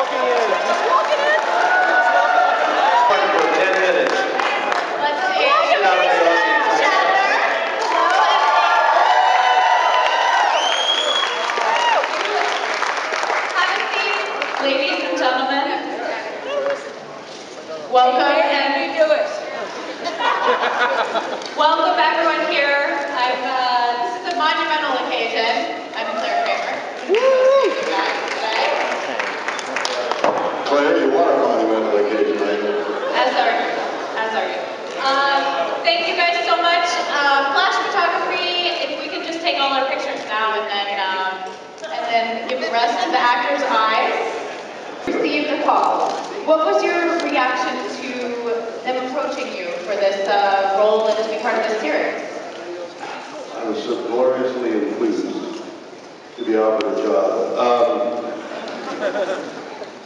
walking in. Just walking in. For 10 minutes. Let's see. Shatner. Have a seat, ladies and gentlemen. Welcome and we do it. Welcome everyone here. This is a monumental occasion. I'm Claire Kramer. Claire, you are a monumental occasion, right? As are you. Thank you guys so much. Flash photography, if we can just take all our pictures now and then give the rest of the actors' eyes. Received the call. What was your reaction to them approaching you for this role and to be part of this series? I was so gloriously enthused to be offered a job.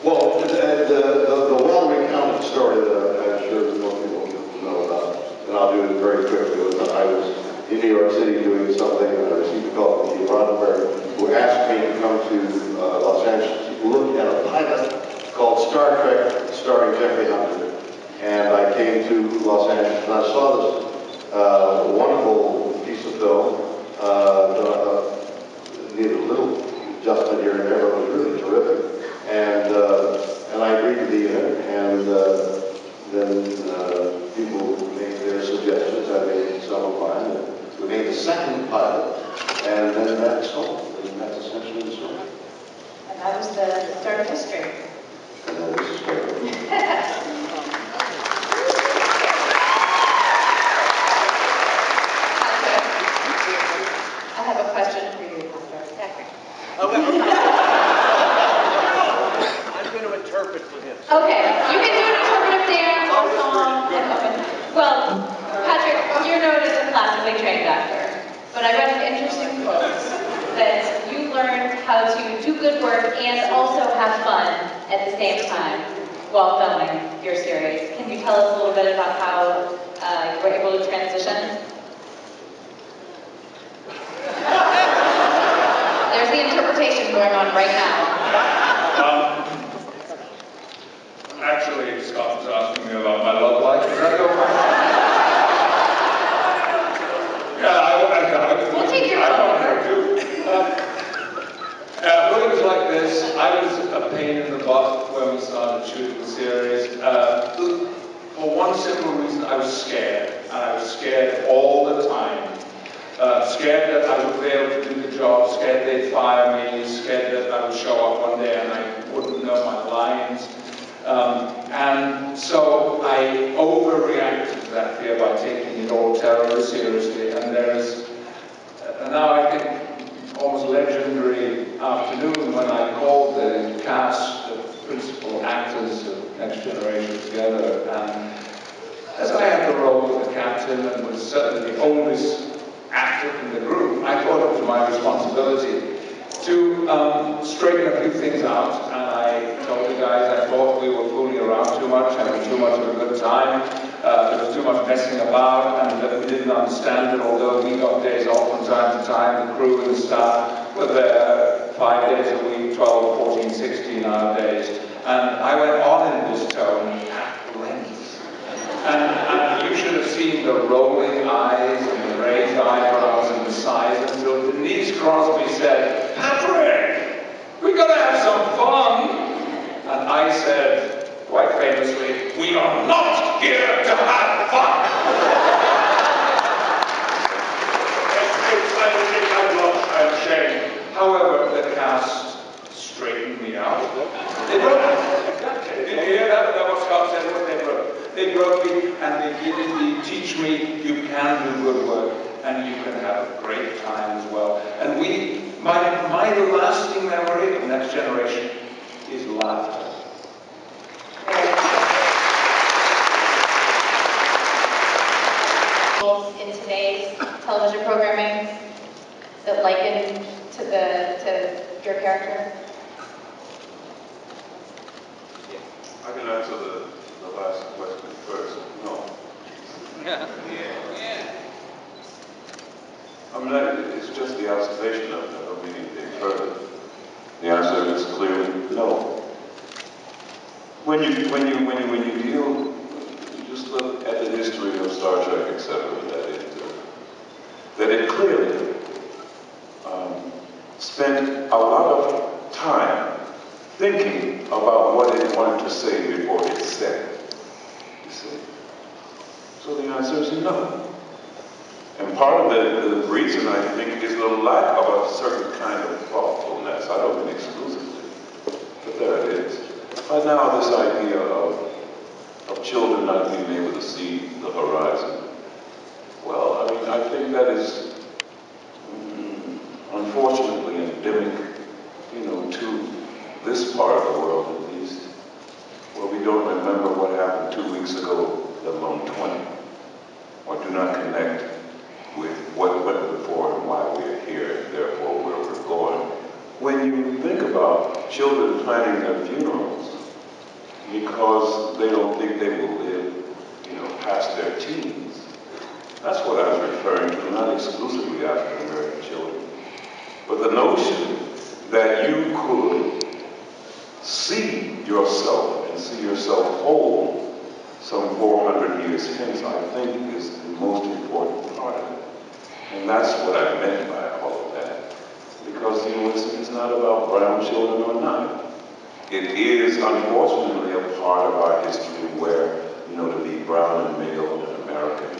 Well, the well-recounted story that I'm sure most people know about, and I'll do it very quickly, was that I was in New York City doing something, and I received a call from Roddenberry, who asked me to come to Los Angeles to look at a pilot called Star Trek, starring Jeffrey Hunter. And I came to Los Angeles, and I saw this wonderful piece of film. Needed a little adjustment here and there, but it was really terrific. And I agreed to be in it, and then people made their suggestions. I made some of mine, and we made the second pilot, and then that's all. And that's essentially the story. And that was the start of history. And that was the story. I have a question for you, Pastor. I'm going to interpret for him. Okay, you can do an interpretive dance or song. Well, Patrick, you're known as a classically trained actor, but I read an interesting quote that you learned how to do good work and also have fun at the same time while filming your series. Can you tell us a little bit about how you were able to transition? There's the interpretation going on right now. Actually, Scott was asking me about my love life. Is that okay? Yeah, we'll take your I want her to. Well, it was like this. I was a pain in the butt when we started shooting the series. For one simple reason, I was scared. And I was scared all the time. Scared that I would be able to do the job, scared they'd fire me, scared that I would show up one day and I wouldn't know my lines. And so I overreacted to that fear by taking it all terribly seriously. And there is, now I think, almost legendary afternoon when I called the cast, the principal actors of Next Generation together. And as I had the role of the captain and was certainly the oldest actor in the group, I thought it was my responsibility to straighten a few things out, and I told the guys I thought we were fooling around too much, having too much of a good time, there was too much messing about, and that we didn't understand it, although we got days off from time to time. The crew and the staff were there 5 days a week, 12, 14, 16-hour days, and I went on in this tone at length. And you should have seen the rolling eyes and the raised eyebrows and the sighs until Denise Crosby said, "Patrick, we gotta have some fun." And I said, quite famously, "We are not here to have fun." I'm ashamed. However, the cast straightened me out. They broke me. Did you hear that? That was Scott said, what they broke. They broke me, and they did indeed teach me you can do good work, and you can have a great time as well. And my lasting memory of Next Generation is laughter. In today's television programming that liken to your character? I can answer the last question first. No. Yeah. I mean, it's just the observation of meaning being further. The answer is clearly no. when you deal, you just look at the history of Star Trek, etc., that it clearly spent a lot of time thinking about what it wanted to say before it said it. You see? So the answer is no. And part of the reason, I think, is the lack of a certain kind of thoughtfulness. I don't mean exclusively, but there it is. By now, this idea of children not being able to see the horizon. Well, I mean, I think that is unfortunately endemic, to this part of the world at least, where we don't remember what happened 2 weeks ago, let alone 20, or do not connect with what went before and why we are here, and therefore where we're going. When you think about children planning their funerals because they don't think they will live, past their teens, that's what I was referring to, not exclusively African American children, but the notion that you could see yourself and see yourself whole some 400 years hence, I think, is the most important part of it. And that's what I meant by all of that. Because, it's not about brown children or not. It is, unfortunately, a part of our history where, to be brown and male and American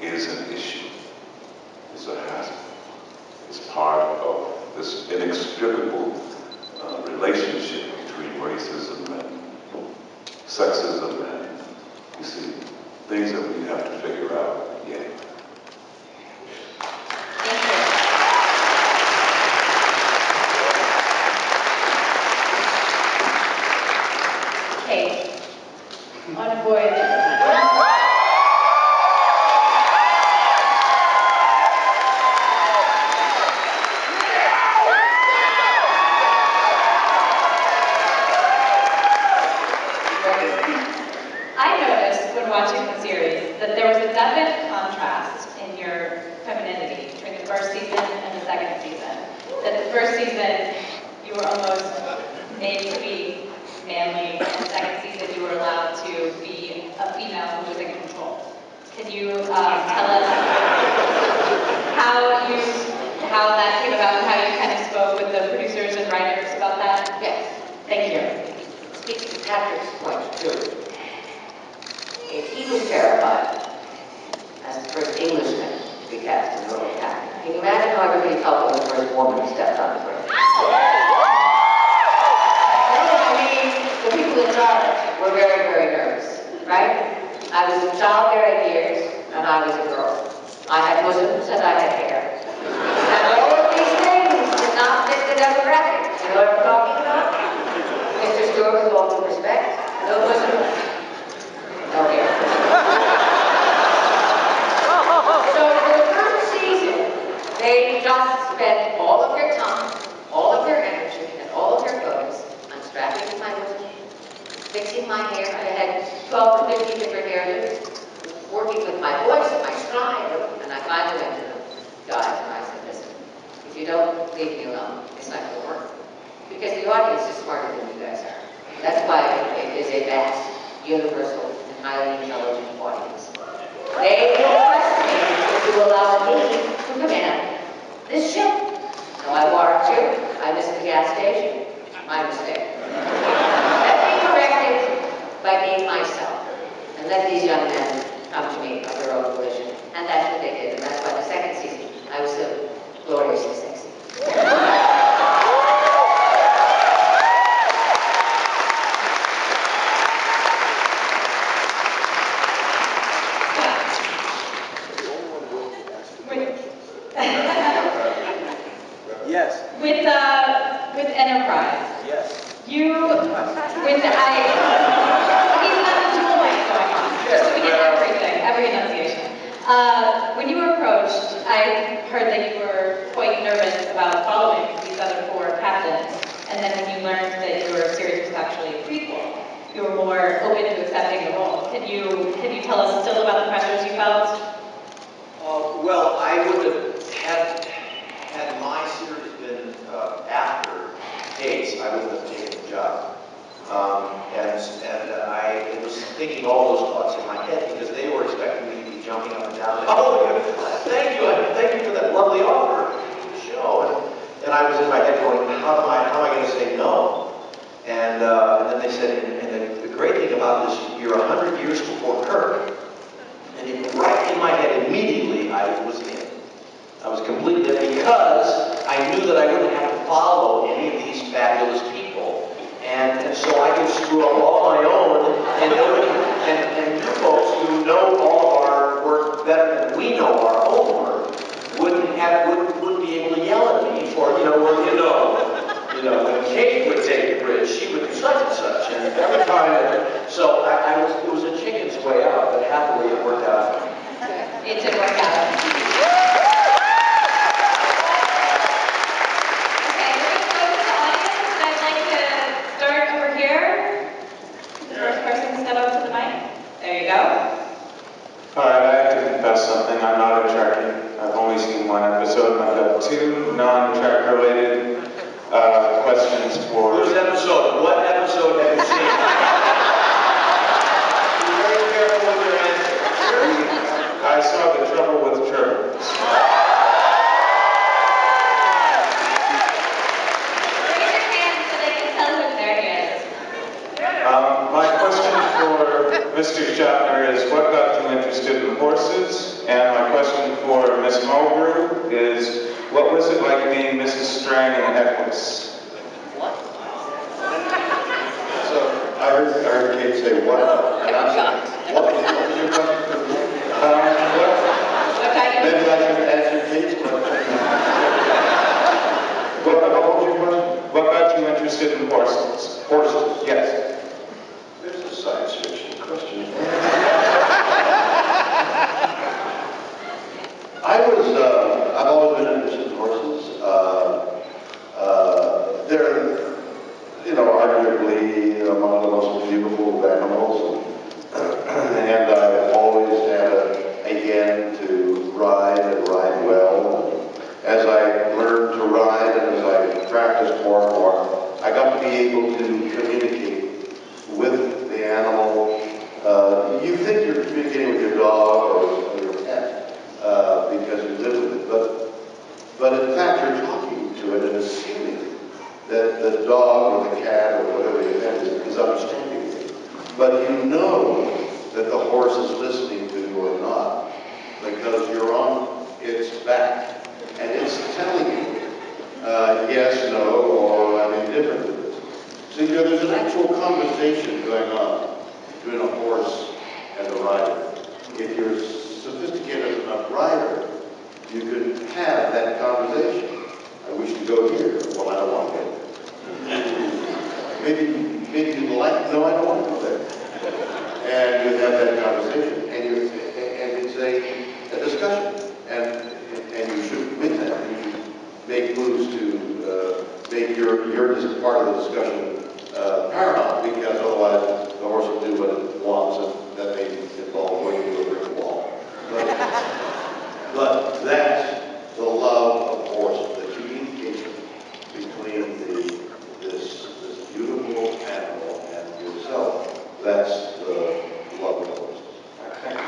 is an issue. It's a hazard. It's part of this inextricable relationship between racism and sexism and, you see, things that we have to figure out yet. Kate, on Voyager. I noticed when watching the series that there was a definite contrast in your femininity between the first season and the second season. That the first season you were almost made to be manly, and the second season you were allowed to be a female who was in control. Can you tell us how that came about and how you kind of spoke with the producers and writers about that? Yes. Thank you. Speaking to Patrick's point, too, if he was terrified as the first Englishman to be cast in the role of captain, can you imagine how everybody felt when the first woman stepped on the bridge? I mean, the people in charge were very, very nervous, right? I was in childbearing years, and I was a girl. I had bosoms and I had hair. And all of these things did not fit the demographic. You know what I'm talking about? Mr. Stewart, with all due respect, no bosoms, no hair. So for the first season, they just spent all of their time, all of their energy, and all of their focus on strapping my bosom, fixing my hair. I had 12 to 15 different hairdos, working with my voice and my stride, and I finally went to them guys and I said, listen, if you don't leave me alone, it's not going to work. Because the audience is smarter than you guys are. That's why it is a vast, universal, and highly intelligent audience. They requested me to allow me to command this ship. So I warned you, I missed the gas station. My mistake. Let me correct it by being myself. And let these young men come to me of their own volition. And that's what they did. And that's why the second season, I was so gloriously sexy. Yes. With Enterprise. Yes. He's got the dual mic going on, just so we get everything, every enunciation. When you were approached, I heard that you were quite nervous about following these other four captains, and then when you learned that your series was actually a prequel, you were more open to accepting the role. Can you tell us still about the pressures you felt? Well, I would have had my series been after Kate's, I wouldn't have taken the job. And I was thinking all those thoughts in my head because they were expecting me to be jumping up and down. Oh, thank you for that lovely offer to the show. And I was in my head going, how am I going to say no? And then they said, and the great thing about this, you're 100 years before Kirk. And right in my head, immediately, I was in. I was completely in because I knew that I wouldn't have to follow any of these fabulous people. And so I could screw up all my own, and you folks who know all of our work better than we know our own work wouldn't be able to yell at me for, when Kate would take the bridge, she would do such and such, and every time, so it was a chicken's way out, but happily it worked out. It did work out. Alright, I have to confess something. I'm not a Trekkie. I've only seen one episode, and I've got two non-Trek related questions for... Whose episode? What episode have you seen? Be very careful with your answer. I saw The Trouble with Turbans. Raise your hand so they can tell who there is. My question for Mr. Shatner is, what got you interested in horses? And my question for Miss Mulgrew is, what was it like being Mrs. Strang in Equus? What? So I heard Kate say what? And I said, what was your question? What got you? Maybe I should answer Kate's question. What was your question? What got you interested in horses? Horses, yes. There's a science fiction question. I've always been interested in horses. They're, arguably among the most beautiful of animals. And I've always had a yen to ride and ride well. As I learned to ride and as I practiced more and more, I got to be able to communicate with the animal. You think you're communicating with your dog or your pet because you live with it, but in fact you're talking to it and assuming that the dog or the cat or whatever the pet is understanding you. But you know that the horse is listening to you or not because you're on its back and it's telling you yes, no, or I'm indifferent to this. So there's an actual conversation going on between a horse and the rider. If you're a sophisticated enough rider, you could have that conversation. I wish to go here. Well, I don't want to go there. Maybe you'd like, no, I don't want to go there. And you have that conversation, and it's a discussion, and you should win that. You should make moves to make your part of the discussion paramount, because otherwise the horse will do what it wants, and that may involve going into a brick wall. But that's the love of horse, the communication between this beautiful animal and yourself. That's the love of horses. Thank you.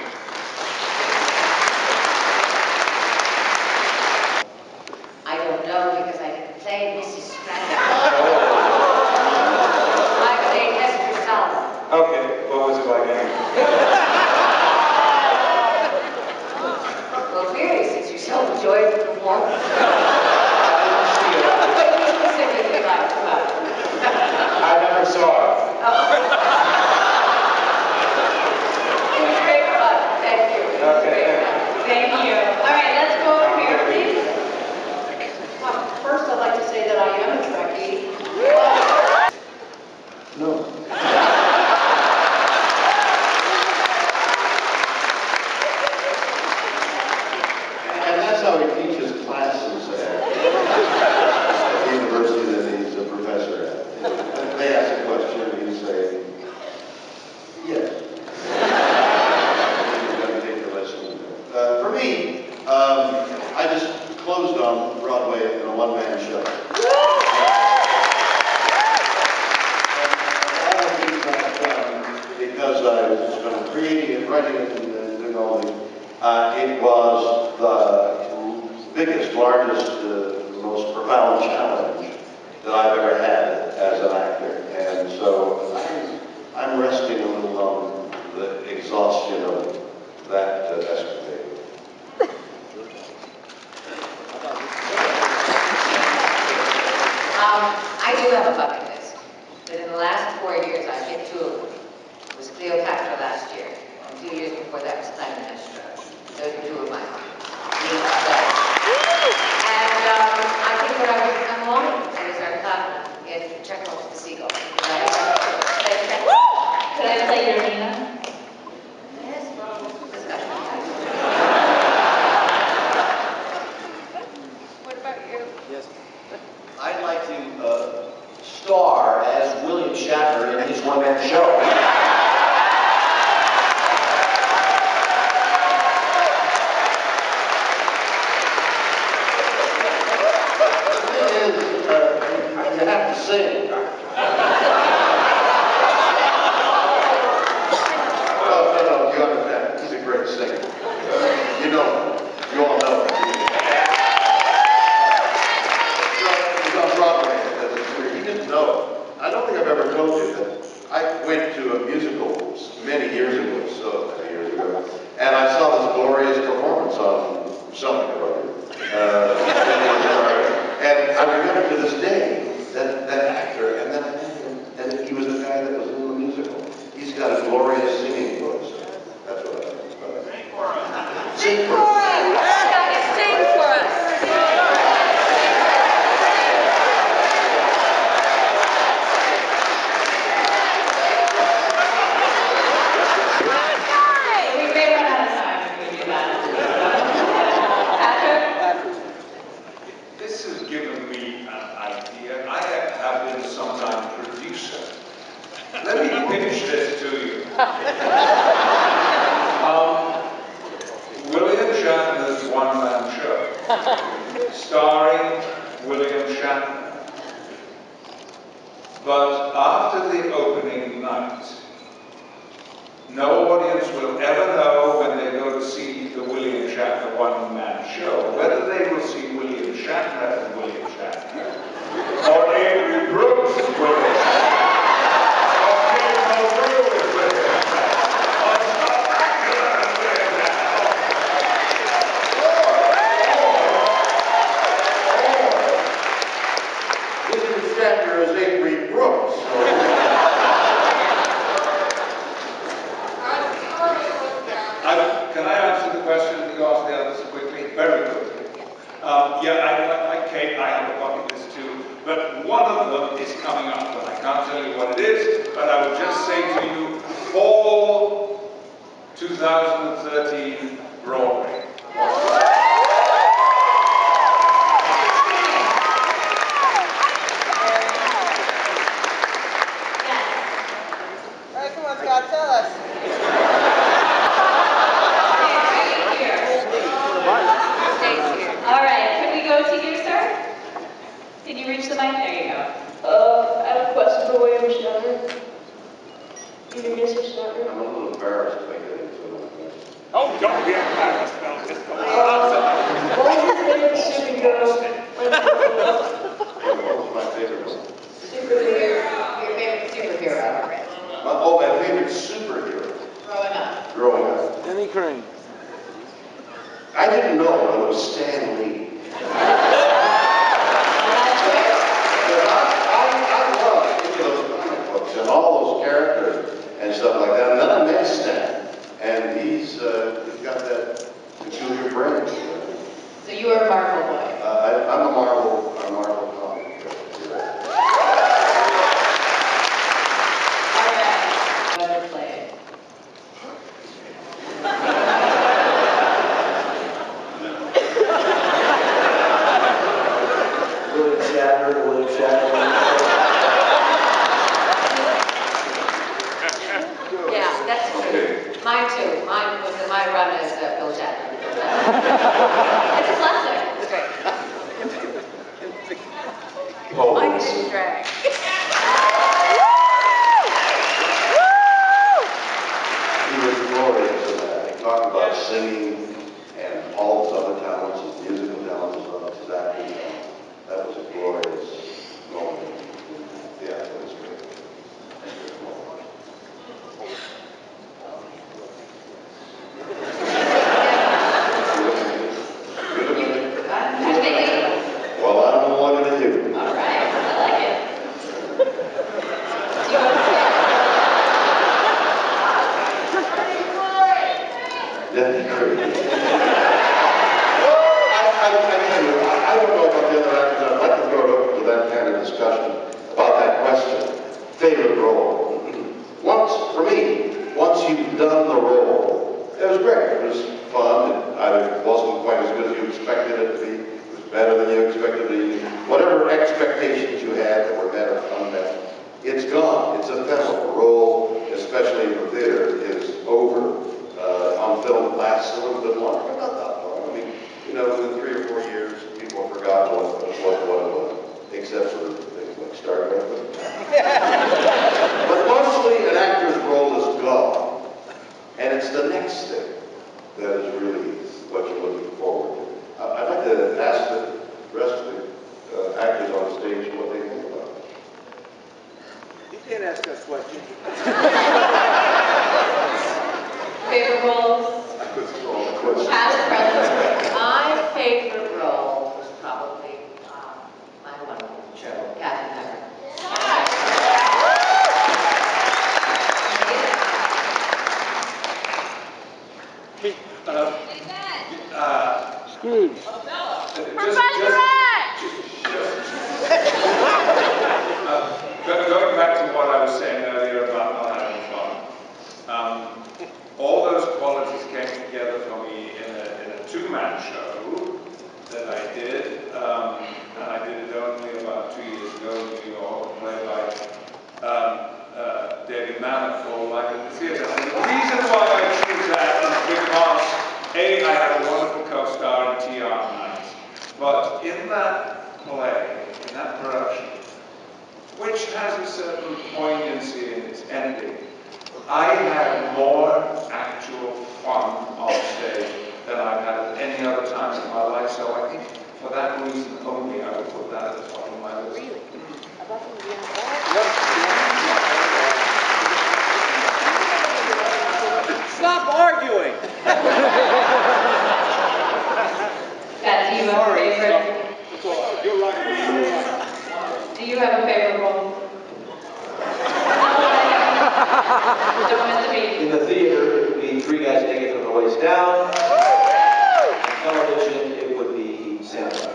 I don't know because I didn't play Mrs. Strang. I played Esther Salmon. Okay, what was it like anyway? Well, clearly, since you so enjoyed the performance, that I've ever had as an actor. And so I'm resting a little on the exhaustion of that escapade. I do have a bucket list, but in the last 4 years, I hit 2 of them. It was Cleopatra last year, and 2 years before that was Clytemnestra. Those are 2 of my dreams. And I think what I'm longing for is our Cloud in Chekhov's The Seagull. Could I play your Nina? Yes, What about you? Yes. I'd like to star as William Shatner in his one-man show. You have to sing. No, you understand. He's a great singer. You all know. He's on Broadway. He didn't know. I don't think I've ever told you that I went to a musical many years ago, and I saw this glorious performance on something or other. And I remember to this day that actor, and then and he was the guy that was in the musical. He's got a glorious singing voice. That's what I think. Sing for us. Sing for us. Sing for us. We may run out of time if we do that. Patrick? This has given me an idea. I have been sometime producer. Let me pitch this to you. William Shatner's one-man show, starring William Shatner. But after the opening night, no audience will ever know when they go to see the William Shatner one-man show whether they will see William Shatner as William Shatner, or Avery Brooks as William Shatner, or Mulgrew as William Shatner, or Scott Bukla as William Shatner. Mr. Shatner is Avery Brooks. Can I answer the question that you asked the others quickly? Very quickly. Like Kate, I have a bucket list too, but one of them is coming up, and I can't tell you what it is, but I would just say to you, fall 2013 Broadway. All right, come on, Scott, tell us. All right, can we go to you, sir? Can you reach the mic? There you go. I have a question for William Shatner. Either Mr. Shatner. I'm a little embarrassed if I get into it. Oh, don't be embarrassed, Phil. Just go. What was your favorite superhero? What was my favorite one? Superhero. Your favorite superhero? My favorite superhero. Growing up. Any Crane. I didn't know it was Stan Lee. I love those comic books and all those characters and stuff like that. And then I met Stan, and he's got that peculiar brain. So you were a Marvel boy. I'm a Marvel comic character. All right. Never played. William Shatner. Yeah, that's true. Mine too. Mine was my run as Bill Shatner. It's a classic. It's great. Oh. Mine didn't drag. He was glorious in that. He talked about singing and all his other talents, his musical talents, his acting. That was a glorious moment. it's a ephemeral. A role, especially in the theater, is over. On film, it lasts a little bit longer, but not that long. I mean, you know, within 3 or 4 years, people have forgotten what it was, except for things like Star Trek. But mostly, an actor's role is gone, and it's the next thing that is really what you're looking forward to. I'd like to ask the rest of the actors on stage what they think about it. You can't ask us questions. Favorite roles? Past, present. My favorite role was probably my wonderful show, Captain Pepper. Scrooge. Going back to what I was saying earlier about not having fun, all those qualities came together for me in a two-man show that I did, and I did it only about 2 years ago in New York, played by David Mamet called Life at the Theatre. And the reason why I choose that is because, A, I had a wonderful co-star in T.R. Knight, but in that play, in that production, which has a certain poignancy in its ending, I had more actual fun on stage than I've had at any other time in my life, so I think for that reason only I would put that at the top of my list. Really? Stop arguing! Scott, do you have a favorite? You're right. Do you have a favorite role? Don't miss a beat. In the theater, it would be Three Guys Naked from the Waist Down. On television, it would be Santa.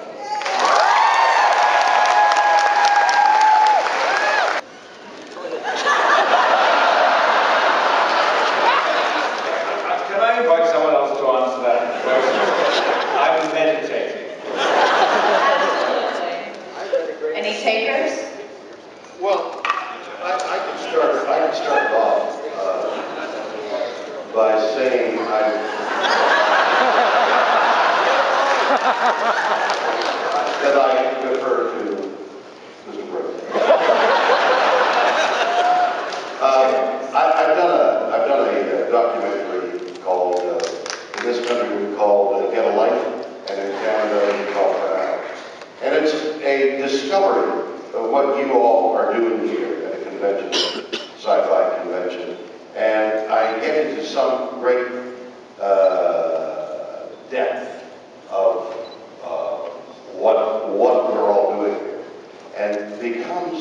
Can I invite someone else to answer that question? I'm meditating. Absolutely. Any takers? Well, I can start off by saying that I defer to Mr. President. I've done a documentary called, in this country we call Get a Life, and in Canada we call it And it's a discovery of what you all are doing here at a convention, sci-fi convention. And I get into some great depth of what we're all doing here. And becomes,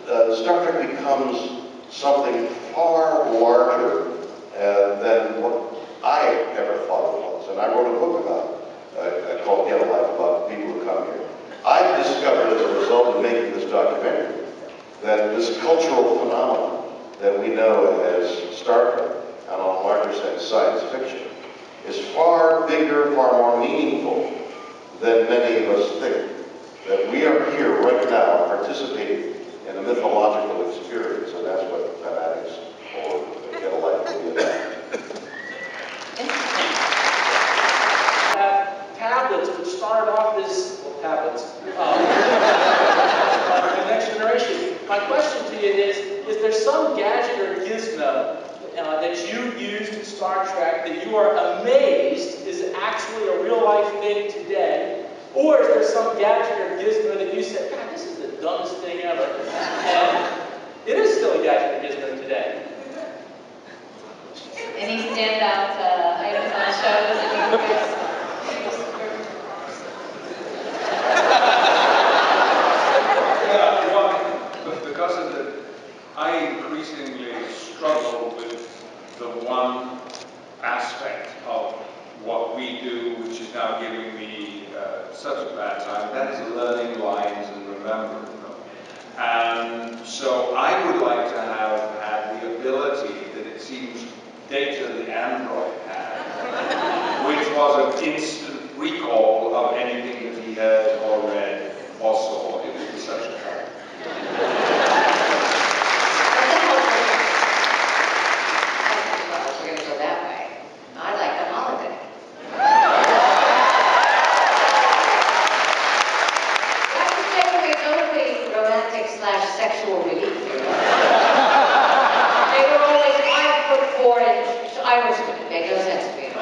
Star Trek becomes something far larger than what I ever thought it was. And I wrote a book about it called Get a Life, about people who come here. I've discovered as a result of making this documentary that this cultural phenomenon that we know as Star Trek, and on a larger sense science fiction, is far bigger, far more meaningful than many of us think. That we are here right now participating in a mythological experience, and that's what Fanatics or Get a Life will be about. Tablets, which started off as, well, tablets, the next generation. My question to you is there some gadget or gizmo that you used in Star Trek that you are amazed is actually a real-life thing today? Or is there some gadget or gizmo that you said, God, this is the dumbest thing ever? And it is still a gadget or gizmo today. Any standout items on the shows that you guys? Because of the, I increasingly struggle with the one aspect of what we do, which is now giving me such a bad time. That is learning lines and remembering them. And so I would like to have had the ability that it seems Data the android had, which was an instant recall of anything that he heard or read or saw. It would be such a help. /sexual relief. They were always 5'4" Irishmen. It made no sense to me at all.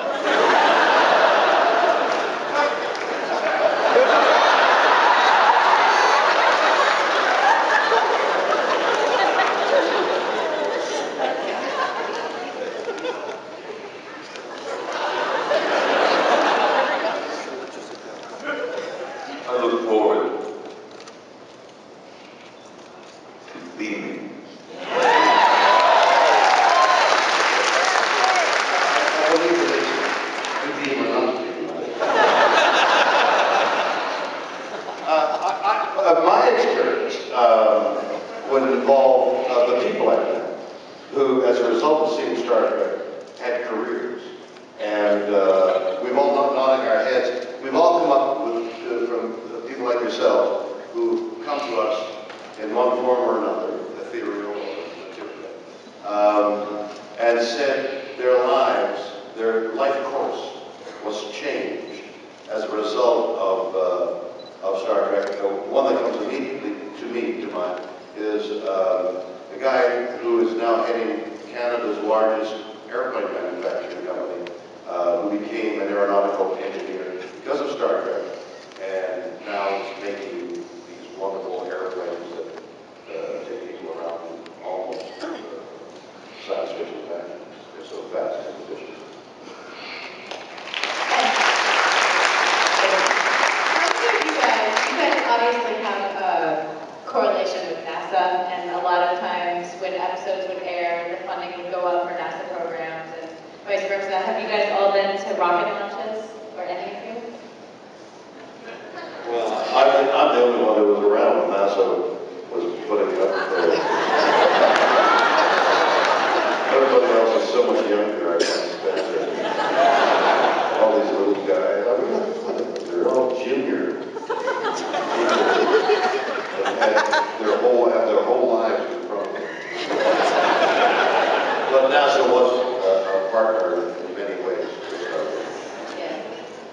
I look forward to theming. My experience would involve the people I met, who, as a result of seeing Star Trek, had careers. And we've all nodding our heads. We've all come up with, from people like yourselves, who come to us in one form or another, ethereal or material, and said their lives, their life course was changed as a result of Star Trek. One that comes immediately to mind is a guy who is now heading Canada's largest airplane manufacturing company, who became an aeronautical engineer because of Star Trek, and now is making these wonderful airplanes that take people around almost science fiction factories. They're so fast and efficient. You guys obviously have a correlation with NASA, and a lot of times when episodes would air, the funding would go up for NASA programs and vice versa. Have you guys all been to rocket launches, or any of you? Well, I'm the only one who was around when NASA was putting it up. Everybody else is so much younger. I can't stand it. All these little guys. I mean, they're all junior. Their whole lives in front of them. But NASA was a partner in many ways.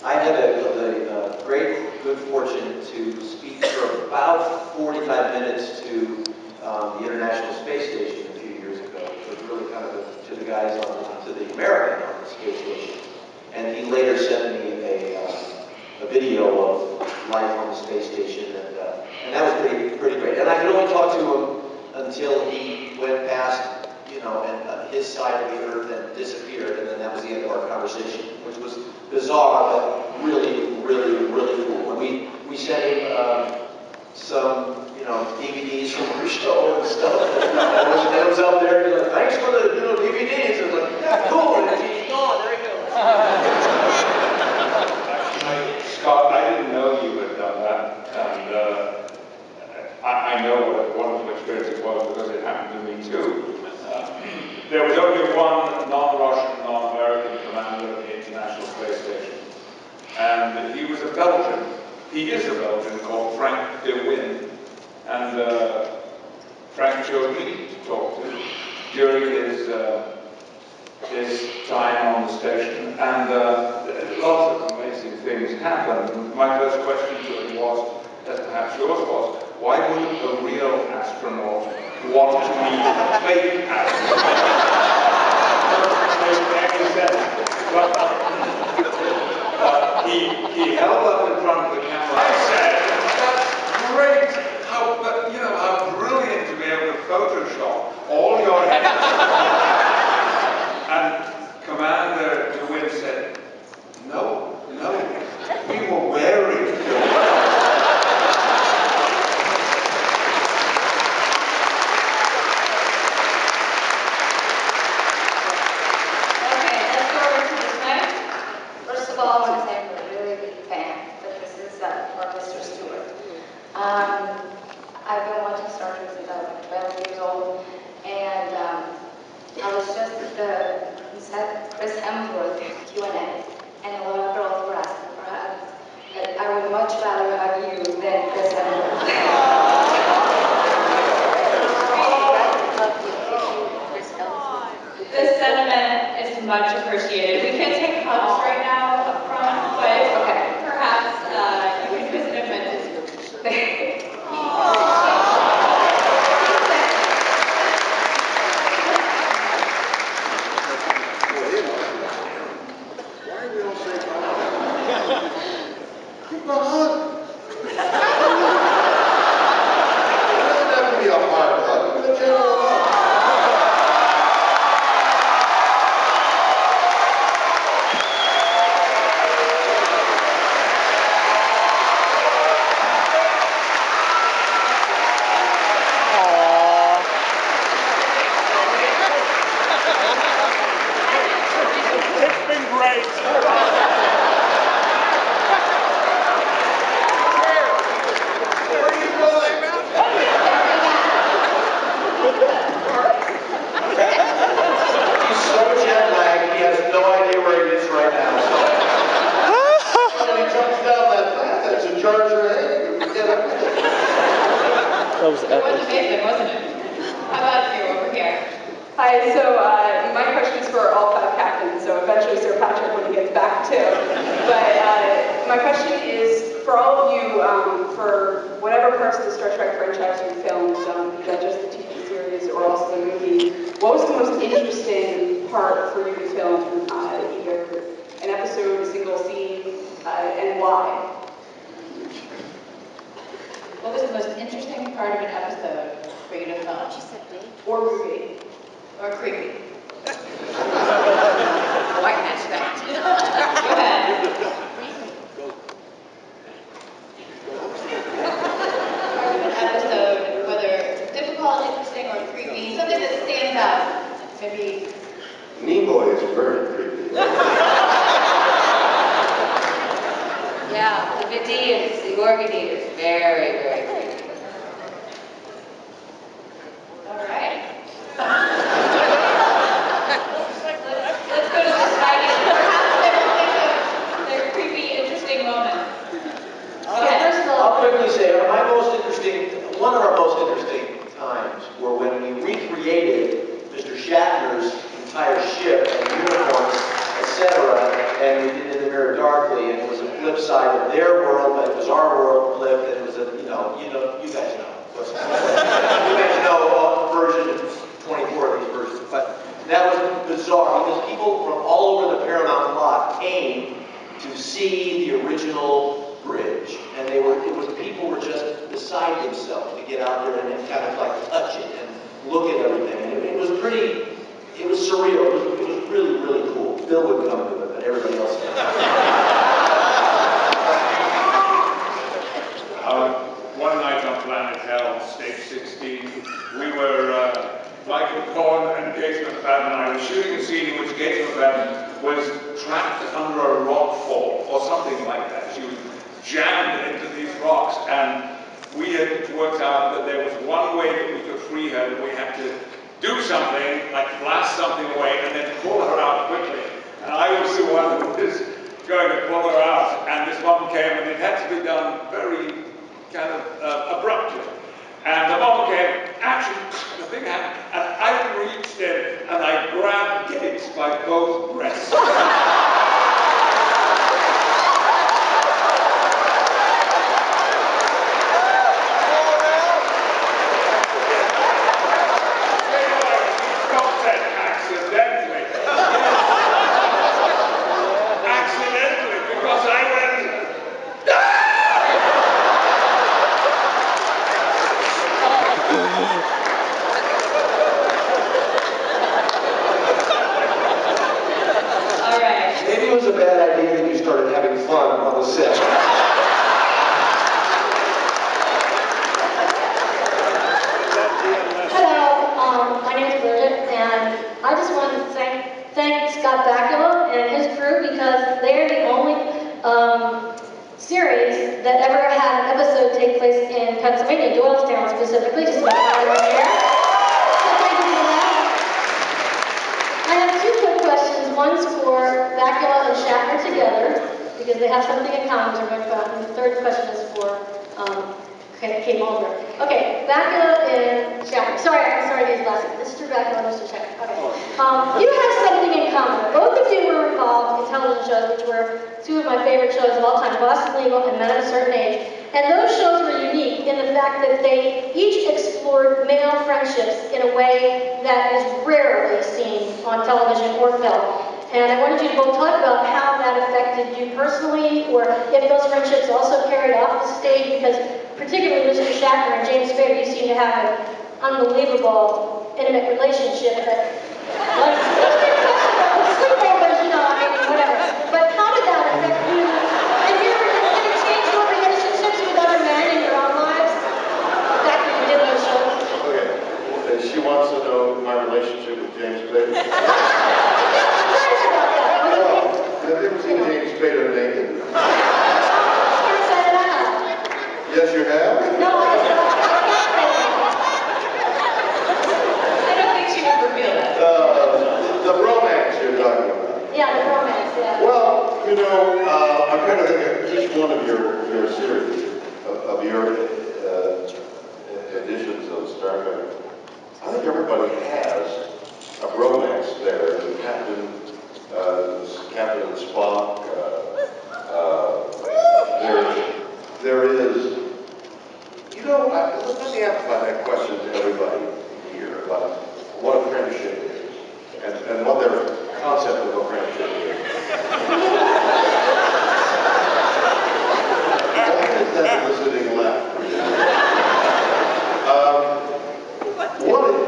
I had the great good fortune to speak for about 45 minutes to the International Space Station a few years ago. It was really kind of to the guys to the American on the space station. And he later sent me a video of life on the space station, and that was pretty great. And I could only talk to him until he went past, and his side of the earth and disappeared, and then that was the end of our conversation, which was bizarre, but really, really, really cool. And we sent him some, DVDs from our show and stuff. And it was up there, he's like, thanks for the DVDs. I was like, yeah, cool. And he's gone, there he goes. Scott, I didn't know you had done that, and I know what a wonderful experience it was because it happened to me too. There was only one non-Russian, non-American commander of the International Space Station, and he was a Belgian. He is a Belgian called Frank de Win, and Frank chose me to talk to during his time on the station, and lots of amazing things happened. My first question to him was, as perhaps yours was, why wouldn't a real astronaut want to meet a fake astronaut? Doesn't make any sense. But he held up in front of the camera. I said, that's great. How brilliant to be able to Photoshop all your heads. And Commander DeWitt said, no, we were wearing them. Okay, let's go over to the side. First of all, I want to say I'm a really big fan, but this is was amazing, wasn't it? How about you over here? Hi, so my question is for all 5 captains, so eventually Sir Patrick when he gets back too. But my question is for all of you, for whatever parts of the Star Trek franchise you filmed, either just the TV series or also the movie, what was the most interesting part for you to film, either an episode, a single scene, and why? What was the most interesting part of an episode for you to film? Or movie? Or creepy? Oh, I can answer that. Go ahead. Part of an episode, whether difficult, interesting, or creepy, something that stands out. Maybe. Nimoy is very creepy. Yeah, the Vidians, the Organators, very, very creepy. All right. Let's go to the Spaghetti. Perhaps they will think of their creepy, interesting moment. First of all, I'll quickly say, one of our most interesting times were when we recreated Mr. Shatner's entire ship and uniforms, etc., and we did it in the Mirror Darkly, and it was a flip side of their world, but it was our world flipped, and it was a, you guys know. You guys know version 24 of these versions, but that was bizarre because people from all over the Paramount lot came to see the original bridge, and people were just beside themselves to get out there and kind of like touch it and look at everything, and it was surreal. It was really, really cool. Bill wouldn't come to it, but everybody else did. One night on Planet Hell, Stage 16, we were, Michael Cohen and Gates McFadden and I were shooting a scene in which Gates McFadden was trapped under a rock fall, or something like that. She was jammed into these rocks, and we had worked out that there was one way that we could free her, that we had to do something, like blast something away, and then pull her out quickly. And I was the one who was going to pull her out, and this moment came, and it had to be done very kind of abruptly. And the moment came, action, the thing happened, and I reached in, and I grabbed Gates by both breasts. Scott Bukla and his crew because they're the only series that ever had an episode take place in Pennsylvania, Doylestown specifically, just about right here. So thank you for that. I have two quick questions. One's for Bukla and Shatner together because they have something in common to talk about, and the third question is for Kate Mulgrew. Okay, Bukla and Shatner. I'm sorry these last names. Mr. Bukla and Mr. Shatner. Okay. You have something in common. Both of you were involved in television shows, which were two of my favorite shows of all time, Boston Legal and Men of a Certain Age. And those shows were unique in the fact that they each explored male friendships in a way that is rarely seen on television or film. And I wanted you to both talk about how that affected you personally, or if those friendships also carried off the stage, because particularly Mr. Shatner and James Spader, you seem to have an unbelievable, intimate relationship that was sleepovers, whatever. But how did that affect you? And did it change your relationships with other men in your own lives? Back when you did those shows? Okay. She wants to know my relationship with James Spader. Have you ever seen James Spader naked? Yes, you have? No, I don't think she would reveal that. The romance you're talking about. Yeah, the romance, yeah. Well, I'm trying to think of each one of your series, of your editions of of Star Trek, I think everybody has a romance there. The Captain and Spock. There is. You know, let me amplify that question to everybody here about what a friendship is and what their concept of a friendship is. Why is that eliciting laughter?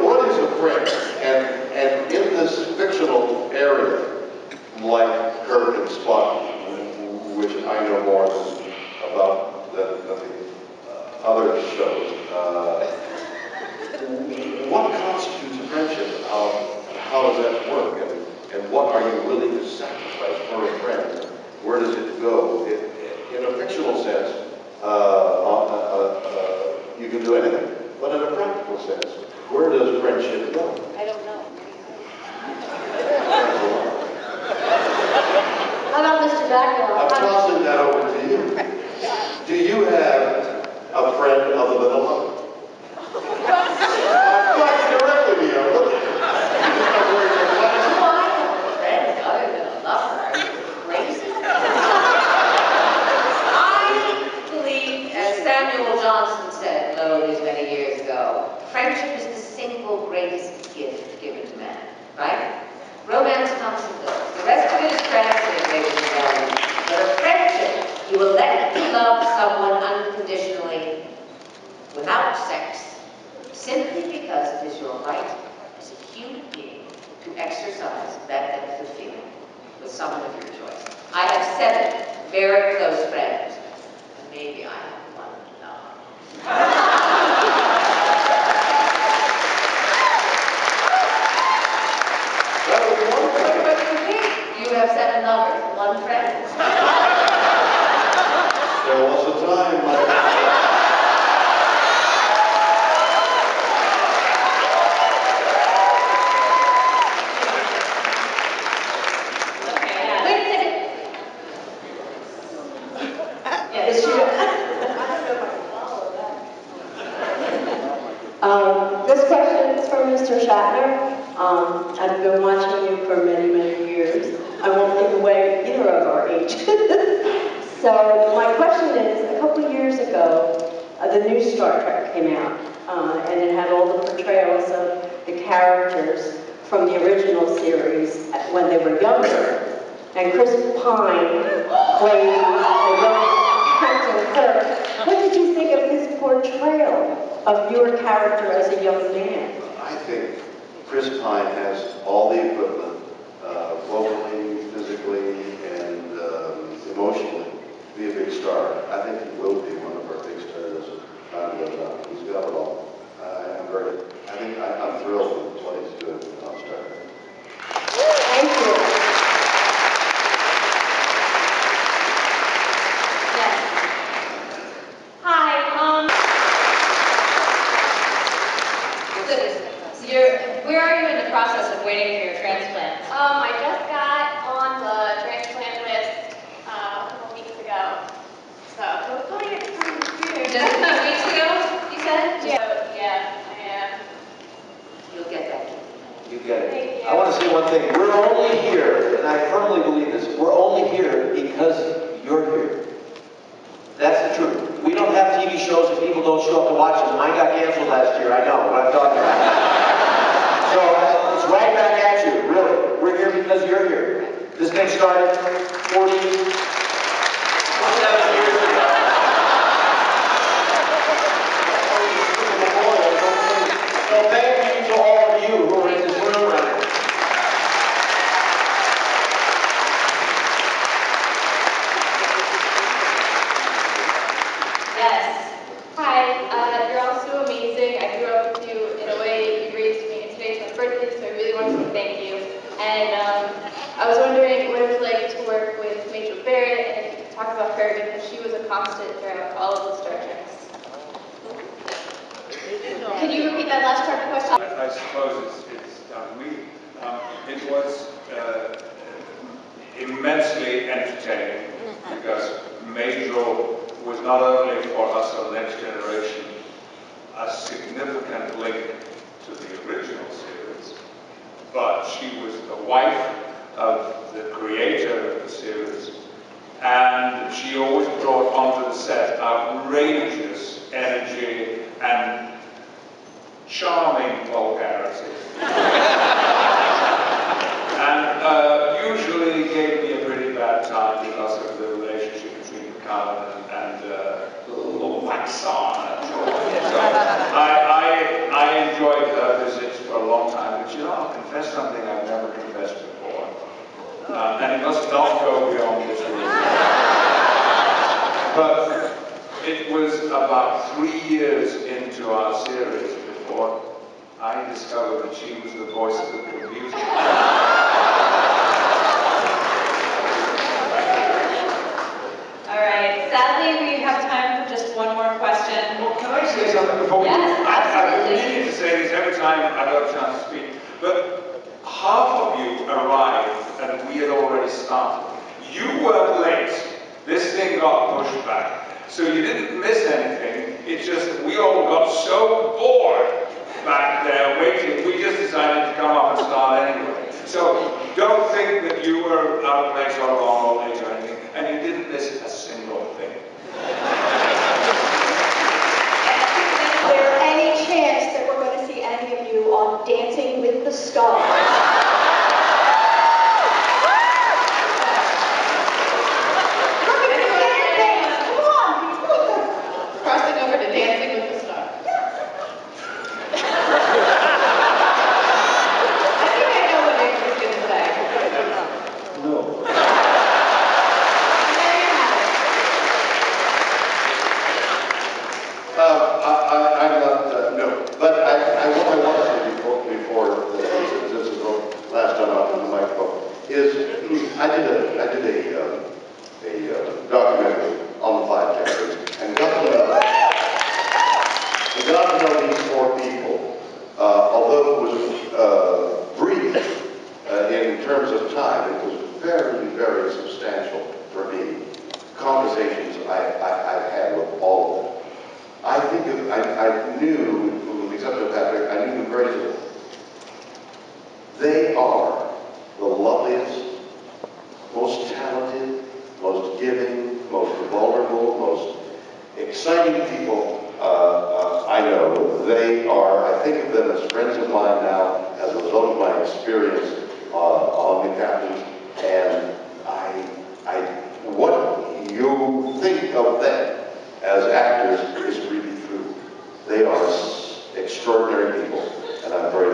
What is a friend? And in this fictional area, like Kirk and Spock, which I know more about than the other shows, what constitutes a friendship? How does that work? And what are you willing to sacrifice for a friend? Where does it go? In a fictional sense, you can do anything. But in a practical sense, where does friendship go? I don't know. How about Mr. Bukla? I'm tossing that over to you. Do you have a friend other than a lover? I'm talking directly to you. Look at you. No, I have a friend other than a lover. Are you crazy? I believe, as Samuel Johnson said, these many years ago, friendship is the single greatest gift given to man, right? Romance comes and goes. The rest of it is transient, ladies and gentlemen. But a friendship, you elect to love someone unconditionally without sex, simply because it is your right as a human being to exercise that depth of feeling with someone of your choice. I have 7 very close friends, and maybe I have one now. You have 7 lovers, 1 friend. There was a time like Okay, wait a second. Yes, you. This question is from Mr. Shatner. I've been watching you for many, many years. I won't give away either of our age. So my question is, a couple of years ago, the new Star Trek came out, and it had all the portrayals of the characters from the original series when they were younger. And Chris Pine played a young Captain Kirk. What did you think of his portrayal of your character as a young man? I think Chris Pine has all the equipment, vocally, physically, and emotionally, to be a big star. I think he will be one of our big stars as time goes on. He's got it all. I'm thrilled with what he's doing on Star Trek. Thank you. Yes. Hi, where are you in the process of waiting for your transplant? I just got on the transplant list a couple weeks ago. So hopefully it's coming soon. Just a few weeks ago, you said? Yeah, I am. You'll get that. You get it. Thank you. I want to say one thing. We're only here, and I firmly believe this, we're only here because you're here. That's the truth. We don't have TV shows if people don't show up to watch them. Mine got canceled last year. I know what I'm talking about. So it's right back at you, really. We're here because you're here. This thing started 47 years ago. So thank you to all of you who are in this room right now. Yes. Hi, you're all so amazing. I grew up with you in a way you raised me, and today's my birthday, so I really want to say thank you. And I was wondering what it was like to work with Major Barrett, and if you could talk about her, because she was a constant throughout all of the Star Treks. Can you repeat that last part of the question? I suppose it's it was immensely entertaining because Major was not only for us of the next generation a significant link to the original series, but she was the wife of the creator of the series, and she always brought onto the set outrageous energy and charming vulgarity. And usually gave me a pretty bad time because of the relationship between Picard and little Waxon. So I enjoyed her visits for a long time, but you know, I'll confess something I've never confessed before. And it must not go beyond this room. But it was about 3 years into our series before I discovered that she was the voice of the computer. All right, sadly we have time for just one more question. Well, can I say something before we do? Yes, I've been absolutely. meaning to say this every time I got a chance to speak, but half of you arrived and we had already started. You were late. This thing got pushed back. So you didn't miss anything. It's just that we all got so bored back there waiting, we just decided to come up and start anyway. So don't think that you were out of place or wrong or late or anything, and you didn't miss a single thing. Is there any chance that we're going to see any of you on Dancing with the Stars? Crossing over to Dancing with the Stars. I think I know what Nick was going to say. No. I'm not, no. But what I want to say before this is the last time out on the microphone, is I did a documentary on the 5 characters, and got to know these 4 people, although it was brief in terms of time, it was very, very substantial for me. Conversations I've had with all of them. I think I knew, with the exception of Patrick, I knew very little. They are the loveliest, most talented, most giving, most vulnerable, most exciting people I know. They are, I think of them as friends of mine now as a result of my experience on the Captains, and what you think of them as actors is really true. They are extraordinary people, and I'm very